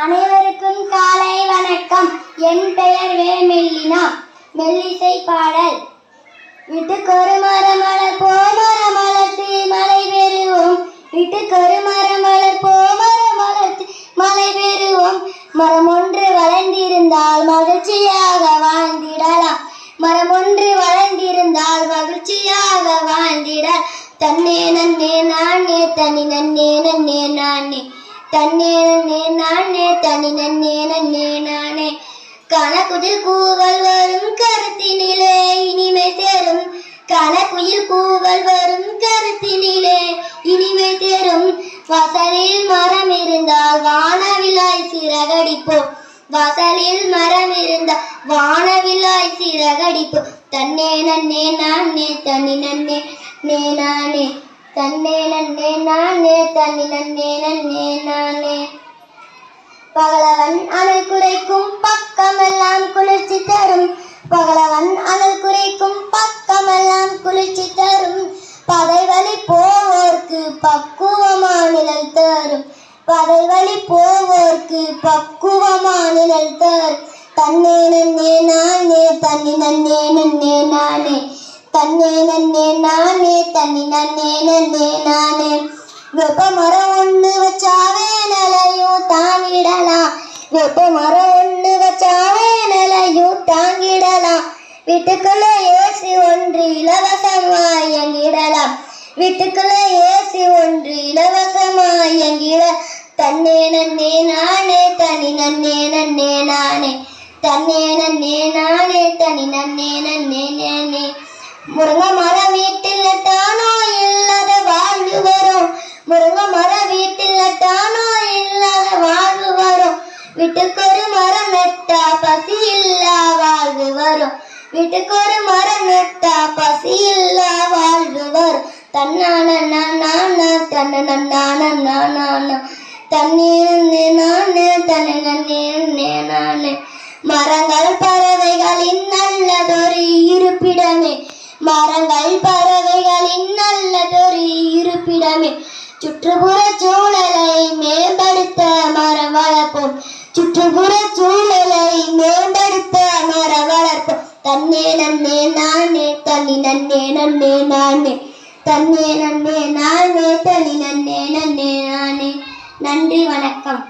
அனைவருக்கும் காலை வணக்கம். என் பெயர் வே மெல்லினா. மெல்லிசை பாடல். வீட்டுக்கொரு மரம் வளர்ப்போம், மரம் வளர்த்து மழை பெறுவோம். வீட்டுக்கொரு மரம் வளர்ப்போம், மரம் வளர்த்து மழை பெறுவோம். மரம் ஒன்று வளர்ந்திருந்தால் மகிழ்ச்சியாக வாழ்ந்திடலாம். மரம் ஒன்று வளர்ந்திருந்தால் மகிழ்ச்சியாக வாழ்ந்திடலாம். தன்னே நன்னே நானே தனி நன்னே நன்னே நானே தன்னே நன்னே நானே தனி நன்னே நன்னே நானே. கனகுயில் கூவல் வரும் கருத்தினிலே இனிமை தேரும். கனகுயில் கூவல் வரும் கருத்தினிலே இனிமை தேரும். வாசலில் மரம் இருந்தால் வானவிலாய் சிறகடிப்போம். வாசலில் மரம் இருந்தால் வானவிலாய் சிறகடிப்போம். தன்னே நன்னே நானே தனி நன்னே நே நானே தன்னே நன்னே நானே தனி நன்னே நன்னே நானே. பகலவன் அனல் குறைக்கும் பக்கமெல்லாம் குளிர்ச்சி தரும். பகலவன் அனல் குறைக்கும் பக்கமெல்லாம் குளிர்ச்சி தரும். பகை வழி போவோர்க்கு பக்குவமான நிழல் தரும். பகை வழி போவோர்க்கு பக்குவமான நிழல் தரும். தன்னே நன்னே நானே தனி நன்னே நன்னே நானே தன்னே நன்னே நானே தனி நன்னே நன்னே நானே. வெப்ப மரம் ஒன்று வச்சாவே நிலையும் தாங்கிடலாம். வெப்ப மரம் ஒன்று வச்சாவே நிலையும் தாங்கிடலாம். வீட்டுக்குள்ள ஏசி ஒன்று இலவசமாய் இயங்கிடலாம். வீட்டுக்குள்ள ஏசி ஒன்று இலவசமாய் இயங்கிட. தன்னே நன்னே நானே தனி நன்னே நன்னே நானே தன்னே நன்னே நானே தனி நன்னே நன்னே நானே. முருங்கை மரம் வீட்டில் நட்டானோ இல்லாத வாழ்வு வரும். முருங்கை மரம் வீட்டில் நட்டானோ இல்லாத வாழ்வு வரும். வீட்டுக்கொரு மரம் நட்டா பசி இல்லா வாழ்வு வரும். வீட்டுக்கொரு மரம் நட்டா பசி இல்லா வாழ்வு வரும். தன்னான நானா தன்ன நான நானா தன்னே நன்னே நானே தன்னை நன்னே நன்னே நானே. மரங்கள் பறவைகளின் நல்லதொரு இருப்பிடமே. மரங்கள் பறவைகளின் நல்லதொரு இருப்பிடமே. சுற்றுப்புற சூழலை மேம்படுத்த மரம் வளர்ப்போம். சுற்றுப்புற சூழலை மேம்படுத்த மரம் வளர்ப்போம். தன்னே நன்னே நானே தனி நன்னே நன்னே நானே தன்னே நன்னே நானே தனி நன்னே நன்னே நானே. நன்றி, வணக்கம்.